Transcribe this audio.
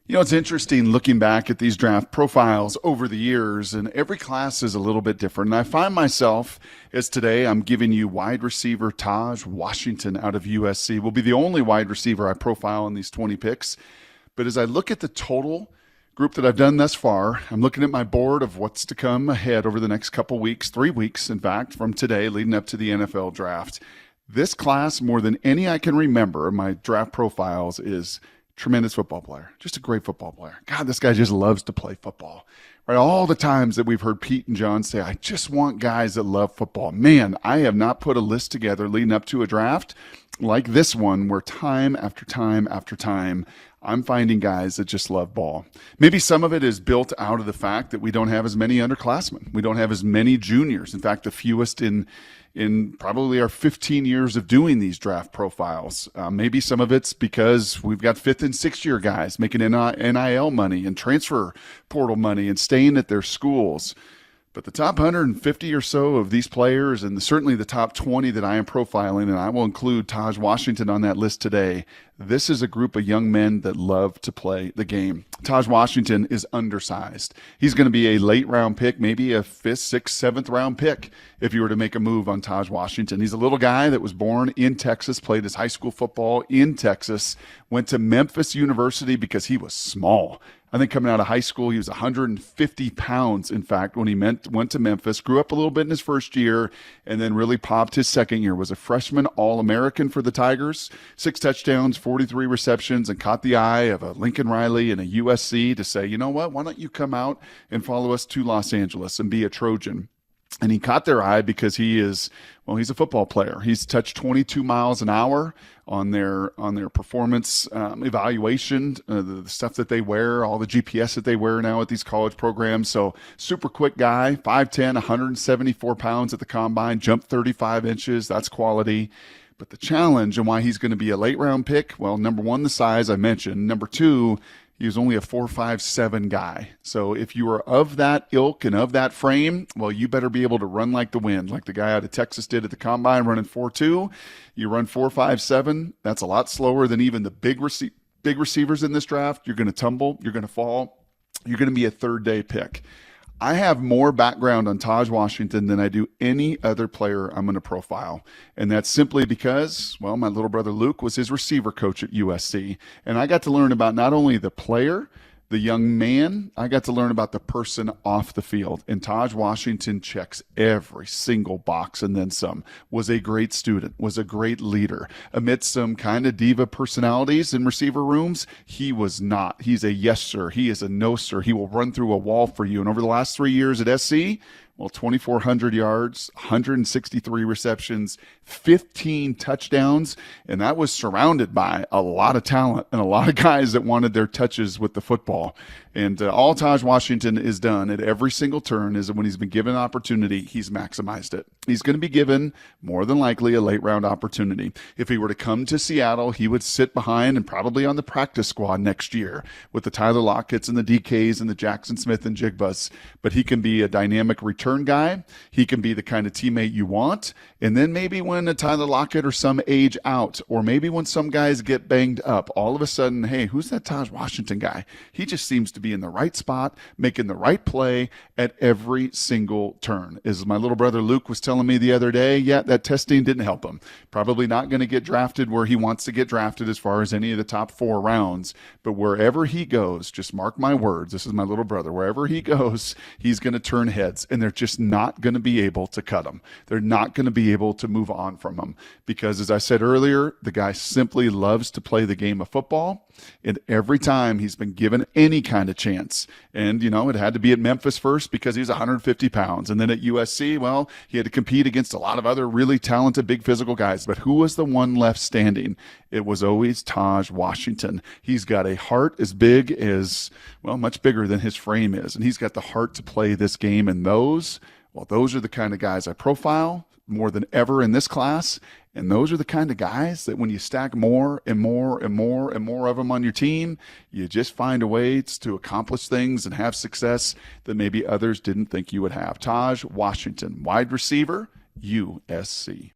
It's interesting looking back at these draft profiles over the years, and every class is a little bit different. And I find myself, as today I'm giving you wide receiver Tahj Washington out of USC, will be the only wide receiver I profile in these 20 picks. But as I look at the total group that I've done thus far, I'm looking at my board of what's to come ahead over the next couple weeks, 3 weeks, in fact, from today leading up to the NFL draft. This class, more than any I can remember in my draft profiles, is tremendous football player, just a great football player. God, this guy just loves to play football. Right? All the times that we've heard Pete and John say, I just want guys that love football. Man, I have not put a list together leading up to a draft like this one where time after time after time, I'm finding guys that just love ball. Maybe some of it is built out of the fact that we don't have as many underclassmen. We don't have as many juniors. In fact, the fewest in probably our 15 years of doing these draft profiles. Maybe some of it's because we've got 5th and 6th year guys making NIL money and transfer portal money and staying at their schools. But the top 150 or so of these players, and certainly the top 20 that I am profiling, and I will include Tahj Washington on that list today, this is a group of young men that love to play the game. Tahj Washington is undersized. He's going to be a late round pick, maybe a 5th, 6th, 7th round pick if you were to make a move on Tahj Washington. He's a little guy that was born in Texas, played his high school football in Texas, went to Memphis University because he was small. I think coming out of high school, he was 150 pounds, in fact, when he went to Memphis. Grew up a little bit in his first year and then really popped his second year. Was a freshman All-American for the Tigers. 6 touchdowns, 43 receptions, and caught the eye of a Lincoln Riley and a USC to say, you know what, why don't you come out and follow us to Los Angeles and be a Trojan? And he caught their eye because he's a football player. He's touched 22 miles an hour on their performance evaluation, the stuff that they wear, all the GPS that they wear now at these college programs. So super quick guy, 5'10", 174 pounds at the combine, jumped 35 inches. That's quality. But the challenge and why he's going to be a late round pick, well, number one, the size I mentioned. Number two, he was only a 4.57 guy. So if you are of that ilk and of that frame, well, you better be able to run like the wind, like the guy out of Texas did at the combine running 4.2. You run 4.57. That's a lot slower than even the big receivers in this draft. You're going to tumble. You're going to fall. You're going to be a third-day pick. I have more background on Tahj Washington than I do any other player I'm going to profile. And that's simply because, well, my little brother Luke was his receiver coach at USC. And I got to learn about not only the player, the young man, I got to learn about the person off the field. And Tahj Washington checks every single box and then some. Was a great student, was a great leader. Amidst some kind of diva personalities in receiver rooms, he was not. He's a yes, sir. He is a no, sir. He will run through a wall for you. And over the last 3 years at SC, well, 2,400 yards, 163 receptions, 15 touchdowns, and that was surrounded by a lot of talent and a lot of guys that wanted their touches with the football. And all Tahj Washington is done at every single turn is that when he's been given an opportunity, he's maximized it. He's going to be given, more than likely, a late-round opportunity. If he were to come to Seattle, he would sit behind and probably on the practice squad next year with the Tyler Lockett's and the DKs and the Jackson Smith and Jigbas. But he can be a dynamic return guy. He can be the kind of teammate you want. And then maybe when a Tyler Lockett or some age out, or maybe when some guys get banged up, all of a sudden, hey, who's that Tahj Washington guy? He just seems to be in the right spot, making the right play at every single turn. As my little brother Luke was telling me the other day, yeah, that testing didn't help him. Probably not going to get drafted where he wants to get drafted as far as any of the top 4 rounds. But wherever he goes, just mark my words, this is my little brother, wherever he goes, he's going to turn heads, and they're just not going to be able to cut him. They're not going to be able to move on from him because, as I said earlier, the guy simply loves to play the game of football. And every time he's been given any kind of chance, and, it had to be at Memphis first because he was 150 pounds. And then at USC, well, he had to compete against a lot of other really talented, big physical guys. But who was the one left standing? It was always Tahj Washington. He's got a heart as big as, well, much bigger than his frame is. And he's got the heart to play this game. And those are the kind of guys I profile more than ever in this class. And those are the kind of guys that when you stack more and more and more and more of them on your team, you just find a way to accomplish things and have success that maybe others didn't think you would have. Tahj Washington, wide receiver, USC.